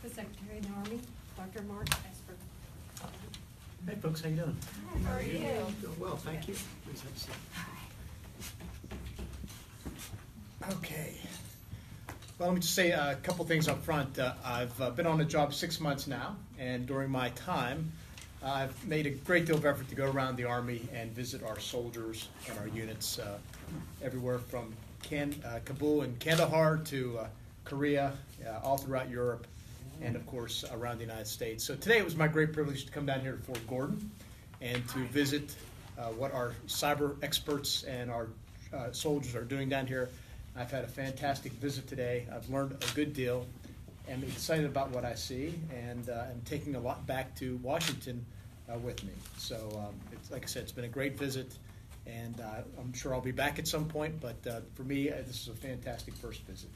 the Secretary of the Army, Dr. Mark Esper. Hey folks, how you doing? Hi, how are you? Doing well, thank you. Please have a seat. Okay. Well, let me just say a couple things up front. I've been on the job 6 months now, and during my time, I've made a great deal of effort to go around the Army and visit our soldiers and our units everywhere from Kabul and Kandahar to Korea, all throughout Europe, and of course around the United States. So today it was my great privilege to come down here to Fort Gordon and to visit what our cyber experts and our soldiers are doing down here. I've had a fantastic visit today. I've learned a good deal. I'm excited about what I see, and I'm taking a lot back to Washington with me. So, it's, like I said, it's been a great visit, and I'm sure I'll be back at some point, but for me, this is a fantastic first visit.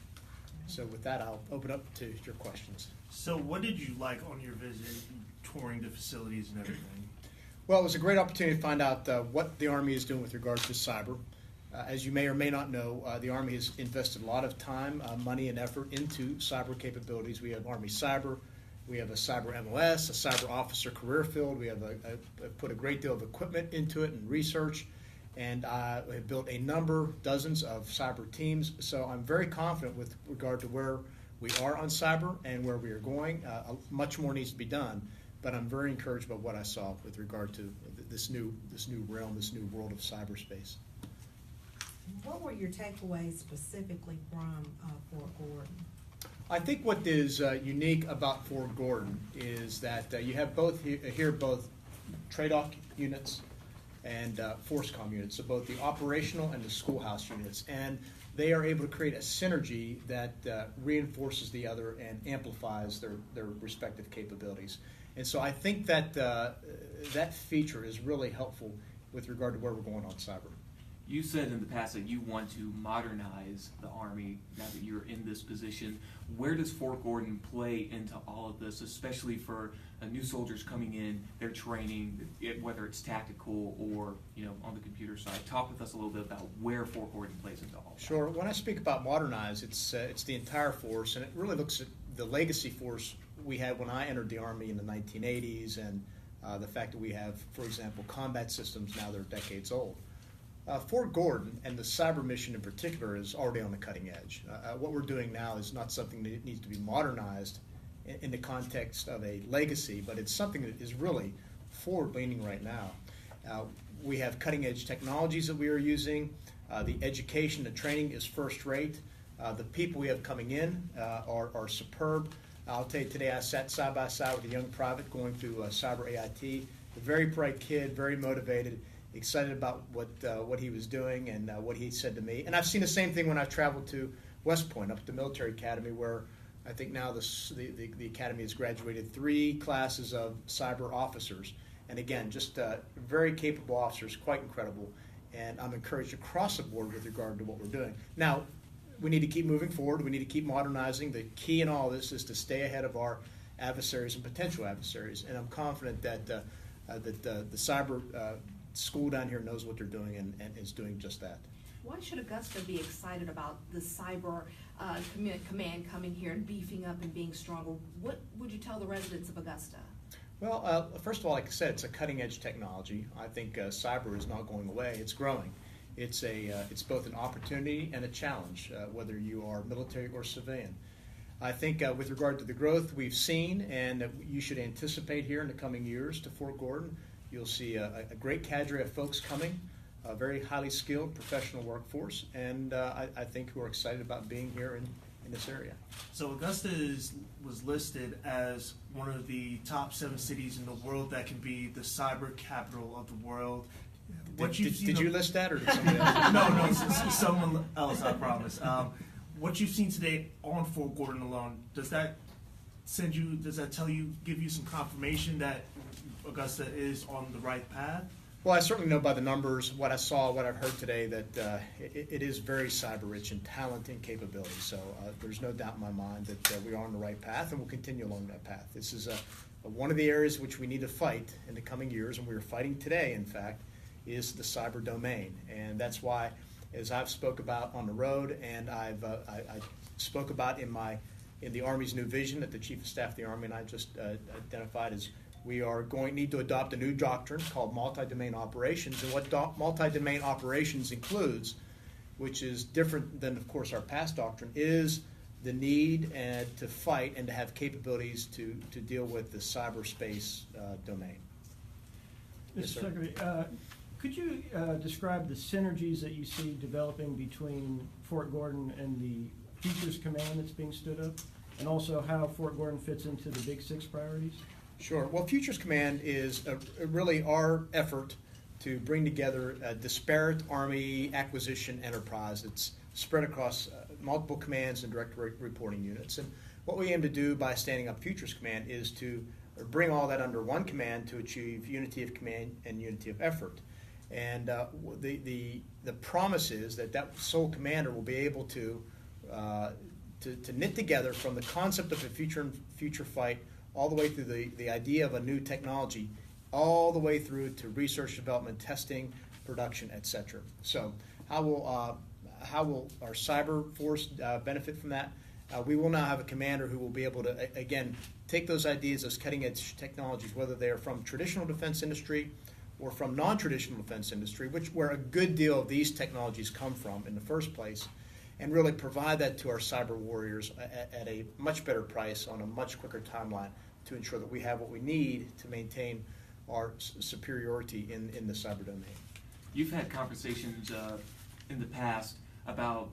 So with that, I'll open up to your questions. So what did you like on your visit, touring the facilities and everything? Well, it was a great opportunity to find out what the Army is doing with regards to cyber. As you may or may not know, the Army has invested a lot of time, money, and effort into cyber capabilities. We have Army Cyber, we have a Cyber MOS, a Cyber Officer Career Field. We have put a great deal of equipment into it and research, and we have built a number, dozens of cyber teams. So I'm very confident with regard to where we are on cyber and where we are going. Much more needs to be done, but I'm very encouraged by what I saw with regard to this new realm, this new world of cyberspace. What were your takeaways specifically from Fort Gordon? I think what is unique about Fort Gordon is that you have both both TRADOC units and FORCECOM units, so both the operational and the schoolhouse units, and they are able to create a synergy that reinforces the other and amplifies their respective capabilities. And so I think that that feature is really helpful with regard to where we're going on cyber. You said in the past that you want to modernize the Army now that you're in this position. Where does Fort Gordon play into all of this, especially for new soldiers coming in, their training, whether it's tactical or on the computer side? Talk with us a little bit about where Fort Gordon plays into all that. Sure. When I speak about modernize, it's the entire force, and it really looks at the legacy force we had when I entered the Army in the 1980s, and the fact that we have, for example, combat systems now that are decades old. Fort Gordon and the cyber mission in particular is already on the cutting edge. What we're doing now is not something that needs to be modernized in the context of a legacy, but it's something that is really forward-leaning right now. We have cutting-edge technologies that we are using. The education, the training is first-rate. The people we have coming in are superb. I'll tell you, today I sat side by side with a young private going through cyber AIT. A very bright kid, very motivated, excited about what he was doing and what he said to me. And I've seen the same thing when I've traveled to West Point, up at the military academy, where I think now the academy has graduated 3 classes of cyber officers. And again, just very capable officers, quite incredible. And I'm encouraged across the board with regard to what we're doing. Now, we need to keep moving forward. We need to keep modernizing. The key in all this is to stay ahead of our adversaries and potential adversaries. And I'm confident that the cyber school down here knows what they're doing and is doing just that. Why should Augusta be excited about the cyber command coming here and beefing up and being stronger? What would you tell the residents of Augusta? Well, first of all, like I said, it's a cutting-edge technology. I think cyber is not going away. It's growing. It's both an opportunity and a challenge, whether you are military or civilian. I think with regard to the growth we've seen and that you should anticipate here in the coming years to Fort Gordon, you'll see a great cadre of folks coming, a very highly skilled professional workforce, and I think who are excited about being here in this area. So Augusta was listed as one of the top 7 cities in the world that can be the cyber capital of the world. Did you list that, or did somebody else? No, it's someone else, I promise. What you've seen today on Fort Gordon alone, does that give you some confirmation that Augusta is on the right path? Well, I certainly know by the numbers, what I saw, what I've heard today, that it is very cyber-rich in talent and capability. So there's no doubt in my mind that we are on the right path, and we'll continue along that path. This is one of the areas which we need to fight in the coming years, and we're fighting today, in fact, is the cyber domain. And that's why, as I've spoke about on the road, and I spoke about in my in the Army's new vision that the Chief of Staff of the Army and I just identified is we are need to adopt a new doctrine called multi-domain operations. And what multi-domain operations includes, which is different than, of course, our past doctrine, is the need to fight and to have capabilities to deal with the cyberspace domain. Mr. Yes, sir. Secretary, could you describe the synergies that you see developing between Fort Gordon and the Futures Command that's being stood up, and also how Fort Gordon fits into the Big Six priorities? Sure. Well, Futures Command is really our effort to bring together a disparate Army acquisition enterprise that's spread across multiple commands and direct reporting units. And what we aim to do by standing up Futures Command is to bring all that under one command to achieve unity of command and unity of effort. And the promise is that sole commander will be able to knit together from the concept of a future fight all the way through the idea of a new technology, all the way through to research, development, testing, production, etc. So how will our cyber force benefit from that? We will now have a commander who will be able to, again, take those ideas, those cutting-edge technologies, whether they are from traditional defense industry or from non-traditional defense industry, where a good deal of these technologies come from in the first place, and really provide that to our cyber warriors at a much better price on a much quicker timeline to ensure that we have what we need to maintain our superiority in the cyber domain. You've had conversations in the past about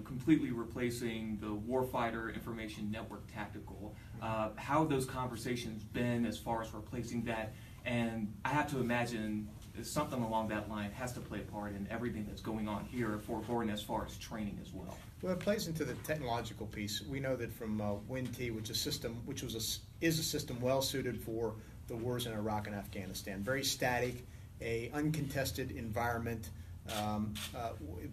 completely replacing the warfighter information network tactical. How have those conversations been as far as replacing that? And I have to imagine something along that line has to play a part in everything that's going on here at Fort Gordon as far as training as well. Well, it plays into the technological piece. We know that from WIN-T, which is a system well suited for the wars in Iraq and Afghanistan. Very static, a uncontested environment,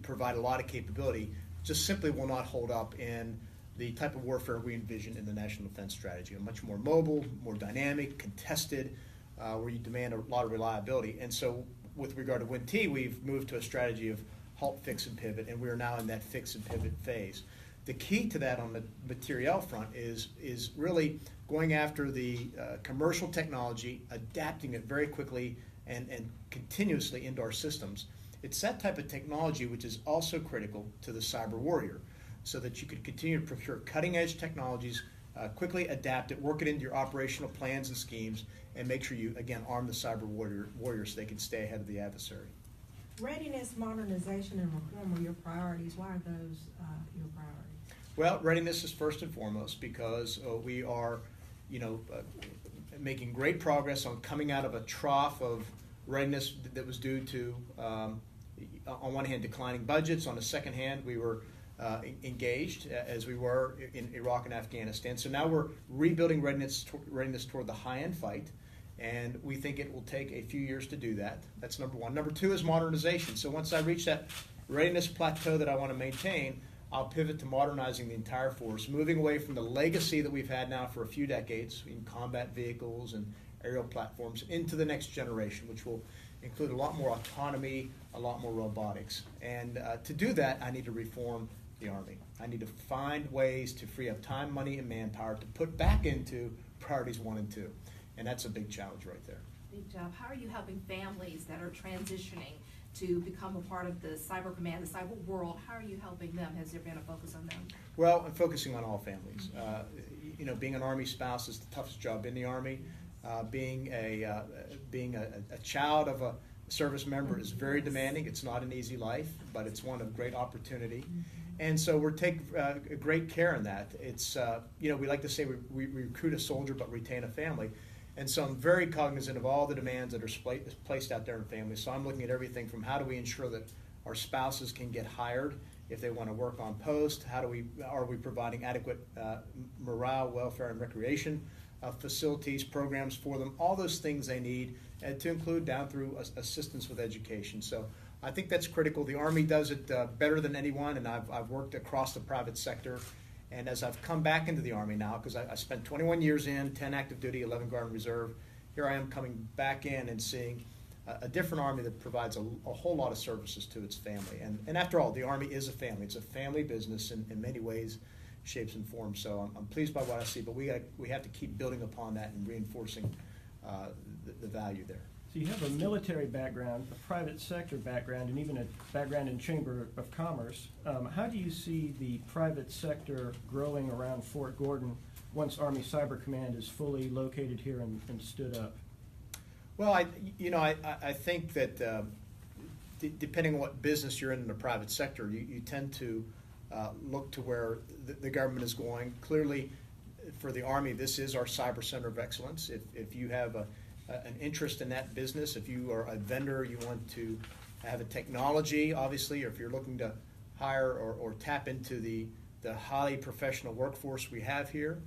provide a lot of capability. Just simply will not hold up in the type of warfare we envision in the National Defense Strategy. A much more mobile, more dynamic, contested, where you demand a lot of reliability. And so with regard to WIN-T, we've moved to a strategy of halt, fix, and pivot, and we are now in that fix and pivot phase. The key to that on the materiel front is really going after the commercial technology, adapting it very quickly and continuously into our systems. It's that type of technology which is also critical to the cyber warrior, so that you can continue to procure cutting-edge technologies, quickly adapt it, work it into your operational plans and schemes, and make sure you, again, arm the cyber warrior so they can stay ahead of the adversary. Readiness, modernization, and reform are your priorities. Why are those your priorities? Well, readiness is first and foremost because we are, making great progress on coming out of a trough of readiness that was due to, on one hand, declining budgets. On the second hand, we were engaged as we were in Iraq and Afghanistan. So now we're rebuilding readiness toward the high-end fight, and we think it will take a few years to do that. That's number one. Number two is modernization. So once I reach that readiness plateau that I want to maintain, I'll pivot to modernizing the entire force, moving away from the legacy that we've had now for a few decades in combat vehicles and aerial platforms into the next generation, which will include a lot more autonomy, a lot more robotics. And to do that, I need to reform the Army. I need to find ways to free up time, money, and manpower to put back into priorities 1 and 2. And that's a big challenge right there. Big job. How are you helping families that are transitioning to become a part of the cyber command, the cyber world? How are you helping them? Has there been a focus on them? Well, I'm focusing on all families. Being an Army spouse is the toughest job in the Army. Being a child of a service member is very demanding. It's not an easy life, but it's one of great opportunity. And so we're taking great care in that. It's, we like to say we recruit a soldier but retain a family. And so I'm very cognizant of all the demands that are placed out there in families. So I'm looking at everything from how do we ensure that our spouses can get hired if they want to work on post, are we providing adequate morale, welfare, and recreation facilities, programs for them, all those things they need, to include down through assistance with education. So I think that's critical. The Army does it better than anyone, and I've worked across the private sector. And as I've come back into the Army now, because I spent 21 years in, 10 active duty, 11 Guard and Reserve, here I am coming back in and seeing a different Army that provides a whole lot of services to its family. And after all, the Army is a family. It's a family business in many ways. shapes and forms. So I'm pleased by what I see, but we have to keep building upon that and reinforcing the value there. So you have a military background, a private sector background, and even a background in Chamber of Commerce. How do you see the private sector growing around Fort Gordon once Army Cyber Command is fully located here and stood up? Well, I think that depending on what business you're in the private sector, you tend to look to where the government is going. Clearly, for the Army, this is our cyber center of excellence. If you have an interest in that business, if you are a vendor, you want to have a technology, obviously, or if you're looking to hire or tap into the highly professional workforce we have here,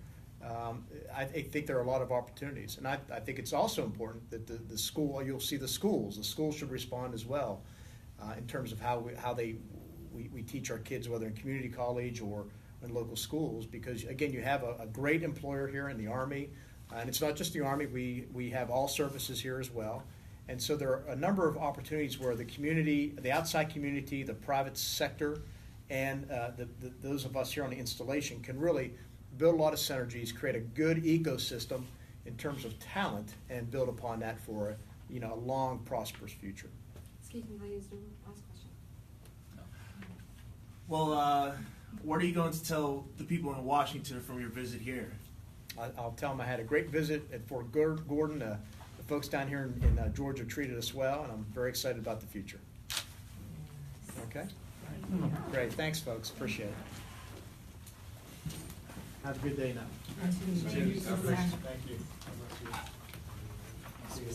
I think there are a lot of opportunities. And I think it's also important that the school, you'll see the schools should respond as well in terms of how we teach our kids, whether in community college or in local schools, because again, you have a great employer here in the Army, and it's not just the Army, we have all services here as well. And so there are a number of opportunities where the community, the outside community, the private sector, and those of us here on the installation can really build a lot of synergies, create a good ecosystem in terms of talent, and build upon that for a long, prosperous future. Excuse me, ladies, last question. Well, what are you going to tell the people in Washington from your visit here? I'll tell them I had a great visit at Fort Gordon. The folks down here in Georgia treated us well, and I'm very excited about the future. Okay? Great. Thanks, folks. Appreciate it. Have a good day now. Thank you. Thank you. See you.